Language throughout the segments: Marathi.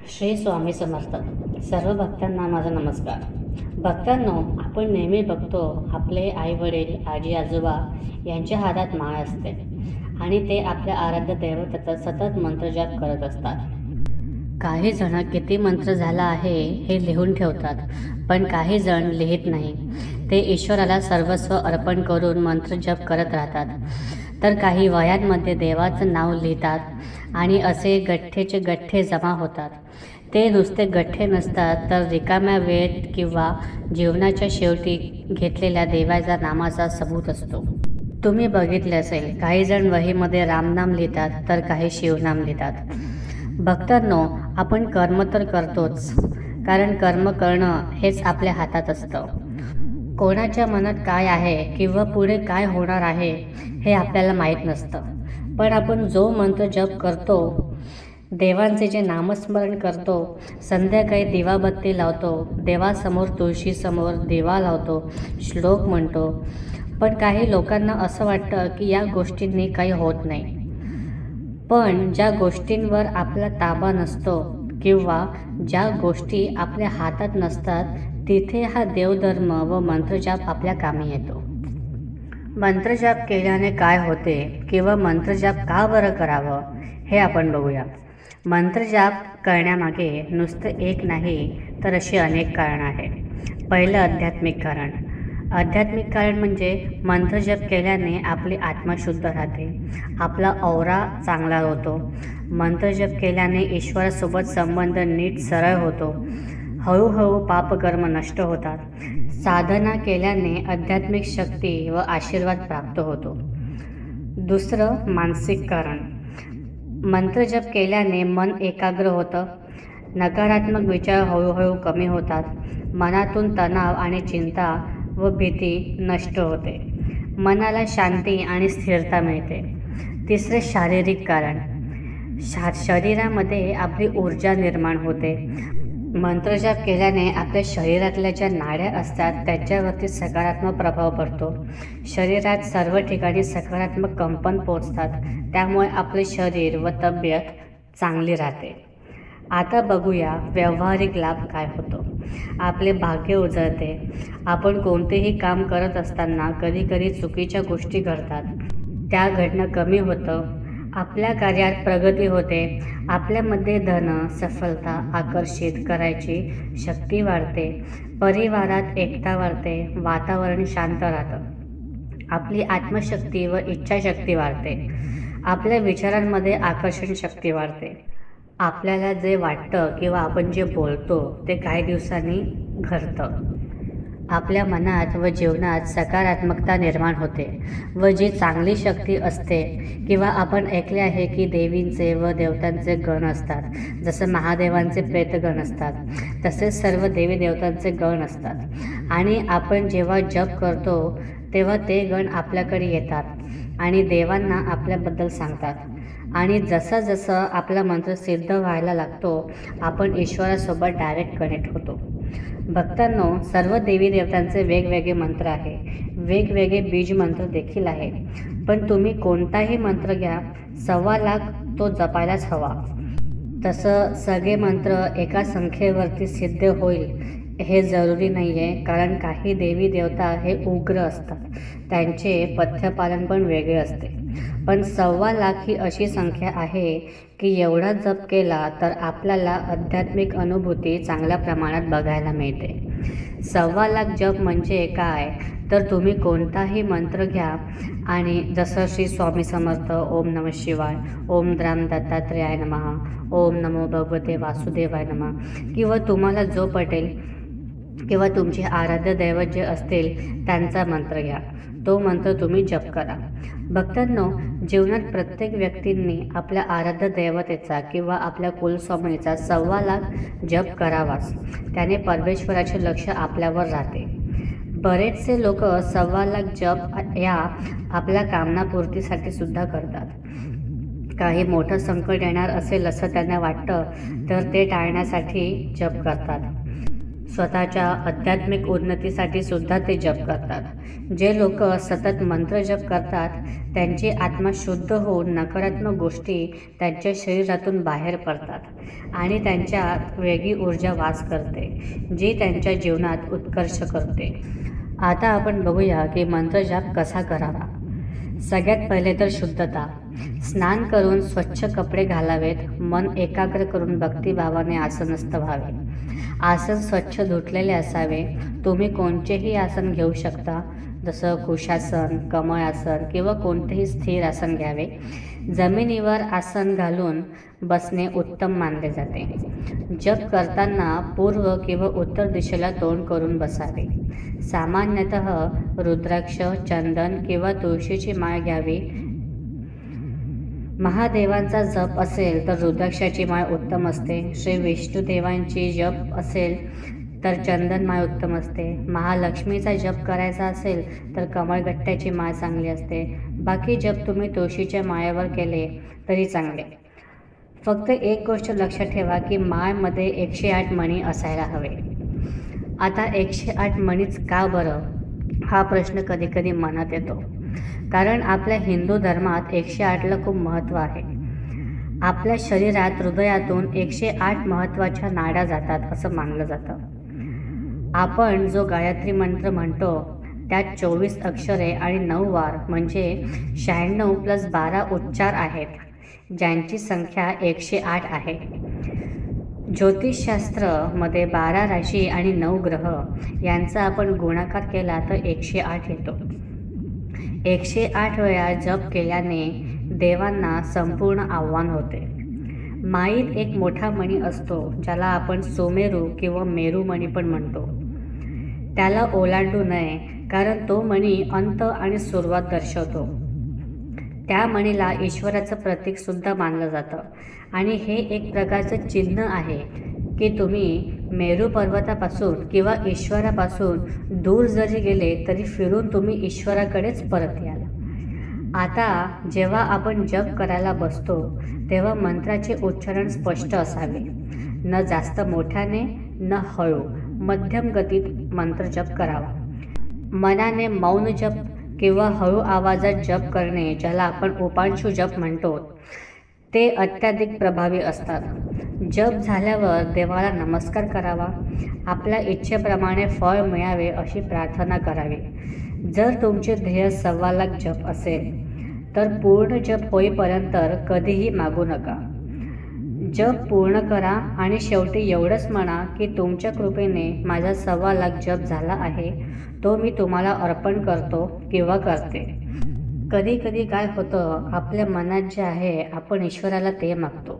श्री स्वामी समर्थ. सर्व भक्तांना माझा नमस्कार. भक्तांनो, आपण नेहमी बघतो आपले आई-वडील, आजी-आजोबा यांच्या हातात माळ असते आणि ते आपल्या आराध्य दैवताचा सतत मंत्रजाप करत असतात. काही जण किती मंत्र झाला आहे हे लिहून ठेवतात, पण काही जण लिहित नाही. ते ईश्वराला सर्वस्व अर्पण करून मंत्रजप करत राहतात. तर काही वह्यांमध्ये देवाचं नाव लिहितात आणि असे गठ्ठेचे गठ्ठे जमा होतात. ते नुसते गठ्ठे नसतात, तर रिकाम्या वेळेत किंवा जीवनाच्या शेवटी घेतलेल्या देवाच्या नामाचा सबूत असतो. तुम्ही बघितले असेल, काही जण वहीमध्ये रामनाम लिहितात, तर काही शिवनाम लिहितात. भक्तांनो, आपण कर्म तर करतोच, कारण कर्म करणं हेच आपल्या हातात असतं. कोणाच्या मनात काय आहे किंवा पुढे काय होणार आहे हे आपल्याला माहीत नसतं. पण आपण जो मंत्र जप करतो, देवांचे जे नामस्मरण करतो, संध्याकाळी दिवाबत्ती लावतो, देवासमोर तुळशीसमोर दिवा लावतो, श्लोक म्हणतो, पण काही लोकांना असं वाटतं की या गोष्टींनी काही होत नाही. पण ज्या गोष्टींवर आपला ताबा नसतो किंवा ज्या गोष्टी आपल्या हातात नसतात, तिथे हा देवधर्म व मंत्रजाप आपल्या कामी येतो. मंत्रजाप केल्याने काय होते किंवा मंत्रजाप का बरं करावं हे आपण बघूया. मंत्रजाप करण्यामागे नुसतं एक नाही, तर अशी अनेक कारणं आहेत. पहिलं आध्यात्मिक कारण. आध्यात्मिक कारण म्हणजे मंत्रजप केल्याने आपली आत्मा शुद्ध राहते, आपला औरा चांगला होतो. मंत्रजप केल्याने ईश्वरासोबत संबंध नीट सरळ होतो. हळूहळू पापकर्म नष्ट होतात. साधना केल्याने आध्यात्मिक शक्ती व आशीर्वाद प्राप्त होतो. दुसरं मानसिक कारण. मंत्रजप केल्याने मन एकाग्र होतं. नकारात्मक विचार हळूहळू कमी होतात. मनातून तणाव आणि चिंता व भीती नष्ट होते. मनाला शांती आणि स्थिरता मिळते. तिसरे शारीरिक कारण. शरीरामध्ये आपली ऊर्जा निर्माण होते. मंत्रजाप केल्याने आपल्या शरीरातल्या ज्या नाड्या असतात त्याच्यावरती सकारात्मक प्रभाव पडतो. शरीरात सर्व ठिकाणी सकारात्मक कंपन पोचतात. त्यामुळे आपले शरीर व तब्येत चांगली राहते. आता बघूया व्यावहारिक लाभ काय होतो. आपले भाग्य उजळते. आपण कोणतेही काम करत असताना कधीकधी चुकीच्या गोष्टी घडतात. त्या घडणं कमी होतं. आपल्या कार्यात प्रगती होते. आपल्यामध्ये धन, सफलता आकर्षित करायची शक्ती वाढते. परिवारात एकता वाढते. वातावरण शांत राहतं. आपली आत्मशक्ती व इच्छाशक्ती वाढते. आपल्या विचारांमध्ये आकर्षण शक्ती वाढते. आपल्याला जे वाटतं किंवा आपण जे बोलतो ते काही दिवसांनी घडतं. आपल्या मनात व जीवनात सकारात्मकता निर्माण होते व जी चांगली शक्ती असते किंवा आपण ऐकले आहे की देवींचे व देवतांचे गण असतात. जसं महादेवांचे प्रेतगण असतात, तसेच सर्व देवी देवतांचे गण असतात. आणि आपण जेव्हा जप करतो तेव्हा ते गण आपल्याकडे येतात आणि देवांना आपल्याबद्दल सांगतात. आणि जसं जसं आपला मंत्र सिद्ध व्हायला लागतो, आपण ईश्वरासोबत डायरेक्ट कनेक्ट होतो. भक्तांनो, सर्व देवी देवतांचे वेगवेगळे मंत्र आहे. वेगवेगळे बीज मंत्र देखील आहे. पण तुम्ही कोणताही मंत्र घ्या, 1.25 लाख तो जपायलाच हवा. तसं सगळे मंत्र एका संख्येवरती सिद्ध होईल हे जरुरी नाही आहे, कारण काही देवी देवता हे उग्र असतात. त्यांचे पथ्यपालन पण वेगळे असते. पण 1.25 लाख ही अशी संख्या आहे की एवढा जप केला तर आपल्याला आध्यात्मिक अनुभूती चांगल्या प्रमाणात बघायला मिळते. 1.25 लाख जप म्हणजे काय, तर तुम्ही कोणताही मंत्र घ्या आणि जसं श्री स्वामी समर्थ, ओम नमः शिवाय, ओम द्राम दत्तात्रेयाय नमः, ओम नमो भगवते वासुदेवाय नमः, किंवा तुम्हाला जो पटेल किंवा तुमचे आराध्य दैवत जे असतील त्यांचा मंत्र घ्या. तो मंत्र तुम्ही जप करा. भक्तांनो, जीवनात प्रत्येक व्यक्तींनी आपल्या आराध्य दैवतेचा किंवा आपल्या कुलस्वामिनीचा 1.25 लाख जप करावाच. त्याने परमेश्वराचे लक्ष आपल्यावर राहते. बरेचसे लोक 1.25 लाख जप या आपल्या कामनापूर्तीसाठी सुद्धा करतात. काही मोठं संकट येणार असेल असं त्यांना वाटतं, तर ते टाळण्यासाठी जप करतात. स्वतःच्या आध्यात्मिक उन्नतीसाठी सुद्धा ते जप करतात। जे लोक सतत मंत्र जप करतात त्यांची आत्मा शुद्ध होऊन नकारात्मक गोष्टी त्यांच्या शरीरातून बाहेर पडतात आणि त्यांच्यात वेगळी ऊर्जा वास करते, जी त्यांच्या जीवनात उत्कर्ष करते। आता आपण बघूया की मंत्रजाप कसा करावा। सगळ्यात पहिले तर शुद्धता। स्नान करून स्वच्छ कपडे घालावेत। मन एकाग्र करून भक्तिभावाने आसनस्थ व्हावे। आसन स्वच्छ धुतलेले असावे। तुम्ही कोणतेही आसन घेऊ शकता, जसं कुशासन, कमळ आसन किंवा कोणतेही स्थिर आसन घ्यावे। जमिनीवर आसन घालून बसणे उत्तम मानले जाते। जप करताना पूर्व किंवा उत्तर दिशेला तोंड करून बसावे। सामान्यतः रुद्राक्ष, चंदन किंवा तुळशीची माळ घ्यावी। महादेवांचा जप असेल तर रुद्राक्षाची माळ उत्तम असते। श्री विष्णुदेवांची जप असेल तर चंदन माळ उत्तम असते। महालक्ष्मीचा जप करायचा असेल तर कमळगट्ट्याची माळ चांगली असते। बाकी जप तुम्ही तुळशीच्या माळेवर केले तरी चांगले। फक्त एक गोष्ट लक्षात ठेवा की माळमध्ये 108 मणी असायला हवे। आता 108 मणीच का बरं, हा प्रश्न कधी कधी मनात येतो। कारण आपल्या हिंदू धर्मात 108ला खूप महत्त्व आहे। आपल्या शरीरात हृदयातून 108 महत्त्वाच्या नाड्या जातात असं मानलं जातं। आपण जो गायत्री मंत्र म्हणतो त्यात 24 अक्षरे आणि 9 वार म्हणजे 96 + 12 उच्चार आहेत, ज्यांची संख्या 108 आहे। ज्योतिषशास्त्र मध्ये 12 राशी आणि 9 ग्रह यांचा आपण गुणाकार केला तर 108 येतो। 108 वेळा जप केल्याने देवांना संपूर्ण आव्हान होते। माईत एक मोठा मणी असतो ज्याला आपण सुमेरू किंवा मेरू मणी पण म्हणतो। त्याला ओलांडू नये कारण तो मणी अंत आणि सुरुवात दर्शवतो। त्या मणीला ईश्वराचं प्रतीक सुद्धा मानलं जातं आणि हे एक प्रकारचं चिन्ह आहे की तुम्ही मेरू पर्वतापासून किंवा ईश्वरापासून दूर जरी गेले तरी फिरून तुम्ही ईश्वराकडेच परत याल। आता जेव्हा आपण जप करायला बसतो तेव्हा मंत्राचे उच्चारण स्पष्ट असावे। न जास्त मोठ्याने न हळू, मध्यम गतीत मंत्र जप करावा। मनाने मौन जप किंवा हळू आवाजात जप करणे, ज्याला आपण उपांशू जप म्हणतो, ते अत्याधिक प्रभावी असतात। जप झाल्यावर देवाला नमस्कार करावा। आपल्या इच्छेप्रमाणे फळ मिळावे अशी प्रार्थना करावी। जर तुमचे ध्येय 1.25 लाख जप असेल तर पूर्ण जप होईपर्यंत कधीही मागू नका। जप पूर्ण करा आणि शेवटी एवढंच म्हणा की तुमच्या कृपेने माझा 1.25 लाख जप झाला आहे, तो मी तुम्हाला अर्पण करतो किंवा करते। कधी कधी काय होतं, आपल्या मनात जे आहे आपण ईश्वराला ते मागतो,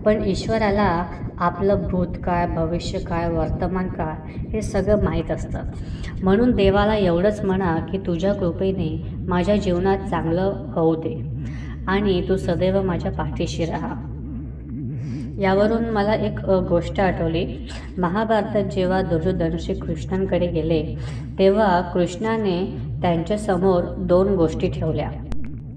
पण ईश्वराला आपलं भूतकाळ, भविष्यकाळ, वर्तमानकाळ हे सगळं माहीत असतं। म्हणून देवाला एवढंच म्हणा की तुझ्या कृपेने माझ्या जीवनात चांगलं होऊ दे आणि तू सदैव माझ्या पाठीशी राहा। यावरून मला एक गोष्ट आठवली। महाभारतात जेव्हा दुर्योधन श्रीकृष्णांकडे गेले तेव्हा कृष्णाने त्यांच्यासमोर 2 गोष्टी ठेवल्या।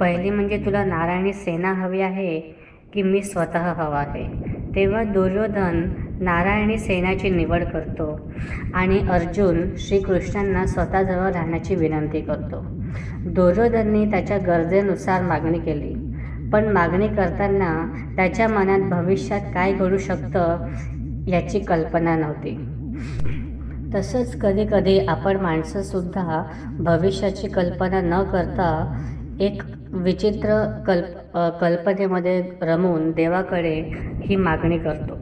पहिली म्हणजे तुला नारायणी सेना हवी आहे की मी स्वतः हवा आहे। तेव्हा दुर्योधन नारायणी सेनाची निवड करतो आणि अर्जुन श्रीकृष्णांना स्वतःजवळ राहण्याची विनंती करतो। दुर्योधनने त्याच्या गरजेनुसार मागणी केली, पण मागणी करताना त्याच्या मनात भविष्यात काय घडू शकतं याची कल्पना नव्हती। तसंच कधी कधी आपण माणसंसुद्धा भविष्याची कल्पना न करता एक विचित्र कल्पनेमध्ये रमून देवाकडे ही मागणी करतो,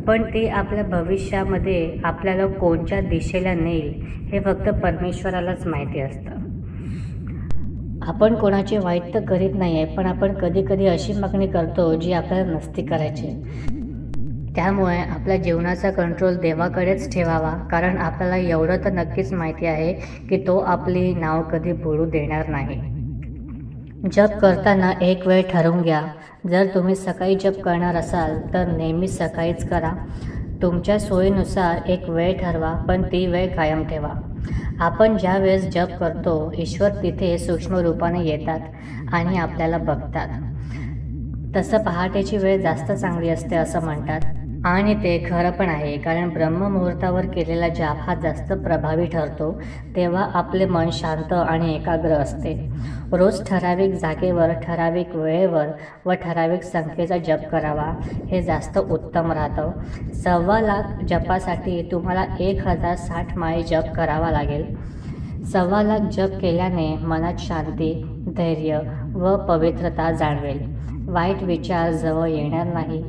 पण ती आपल्या भविष्यामध्ये आपल्याला कोणत्या दिशेला नेईल हे फक्त परमेश्वरालाच माहिती असतं। आपण कोणाचे वाईट तर करीत नाही आहे, पण आपण कधी कधी अशी मागणी करतो जी आपल्याला नसती करायची। त्यामुळे आपल्या जीवनाचा कंट्रोल देवाकडेच ठेवावा, कारण आपल्याला एवढं तर नक्कीच माहिती आहे की तो आपली नाव कधी बुडू देणार नाही। जप करताना एक वेळ ठरवून घ्या। जर तुम्ही सकाळी जप करणार असाल तर नेहमी सकाळीच करा। तुमच्या सोयीनुसार एक वेळ ठरवा, पण ती वेळ कायम ठेवा। आपण ज्या वेळेस जप करतो ईश्वर तिथे सूक्ष्म रूपाने येतात आणि आपल्याला बघतात। तसं पहाटेची वेळ जास्त चांगली असते असं म्हणतात। आणि ते खरं पण आहे, कारण ब्रह्ममुहूर्तावर केलेला जाप हा जास्त प्रभावी ठरतो. तेव्हा आपले मन शांत आणि एकाग्र असते. रोज ठराविक जागेवर, ठराविक वेळेवर व ठराविक संख्येचा जप करावा, हे जास्त उत्तम राहतं. 1,25,000 जपासाठी तुम्हाला 1,060 माळी जप करावा लागेल. 1,25,000 जप केल्याने मनात शांती, धैर्य व पवित्रता जाणवेल. वाईट विचार जवळ येणार नाही.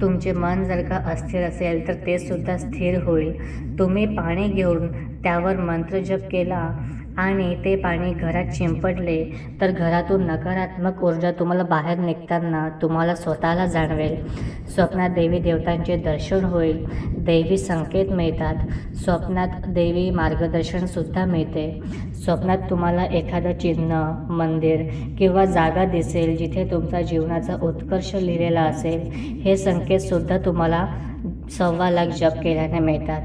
तुमचे मन जर का अस्थिर असेल तर ते सुद्धा स्थिर होईल. तुम्ही पाणी घेऊन त्यावर मंत्रजप केला आणि ते पाणी घरात शिंपडले तर घरातून नकारात्मक ऊर्जा तुम्हाला बाहेर निघताना तुम्हाला स्वतःला जाणवेल. स्वप्नात देवी देवतांचे दर्शन होईल. दैवी संकेत मिळतात. स्वप्नात देवी मार्गदर्शनसुद्धा मिळते. स्वप्नात तुम्हाला एखादं चिन्ह, मंदिर किंवा जागा दिसेल जिथे तुमचा जीवनाचा उत्कर्ष लिहिलेला असेल. हे संकेतसुद्धा तुम्हाला 1,25,000 जप केल्याने मिळतात.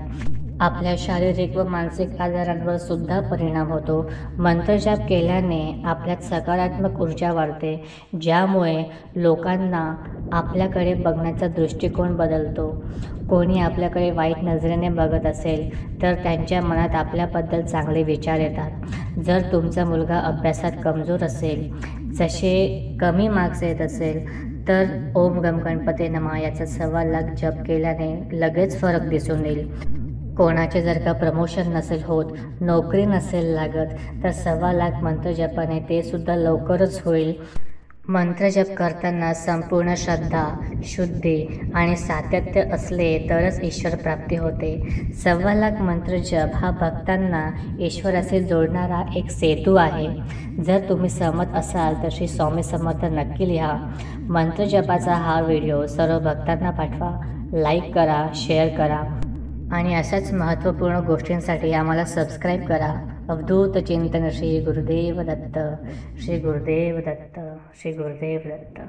आपल्या शारीरिक व मानसिक आजारांवर सुद्धा परिणाम होतो. मंत्रजाप केल्याने आपल्यात सकारात्मक ऊर्जा वाढते, ज्यामुळे लोकांना आपल्याकडे बघण्याचा दृष्टिकोन बदलतो. कोणी आपल्याकडे वाईट नजरेने बघत असेल तर त्यांच्या मनात आपल्याबद्दल चांगले विचार येतात. जर तुमचा मुलगा अभ्यासात कमजोर असेल, जसे कमी मार्क्स येत असेल, तर ओम गम गणपते नमः याचा 1,25,000 जप केल्याने लगेच फरक दिसून येईल. कोणाचे जर का प्रमोशन नसेल होत, नोकरी नसेल लागत, तर 1,25,000 मंत्रजपाने ते सुद्धा लवकरच होईल. मंत्रजप करताना संपूर्ण श्रद्धा, शुद्धी आणि सातत्य असले तरच ईश्वर प्राप्ती होते. 1,25,000 मंत्रजप हा भक्तांना ईश्वराशी जोडणारा एक सेतू आहे. जर तुम्ही सहमत असाल तर श्री स्वामी समर्थ नक्की लिहा. मंत्रजपाचा हा व्हिडिओ सर्व भक्तांना पाठवा. लाईक करा, शेअर करा आणि अशाच महत्त्वपूर्ण गोष्टींसाठी आम्हाला सबस्क्राईब करा. अवधूत चिंतन श्री गुरुदेव दत्त. श्री गुरुदेव दत्त. श्री गुरुदेव दत्त.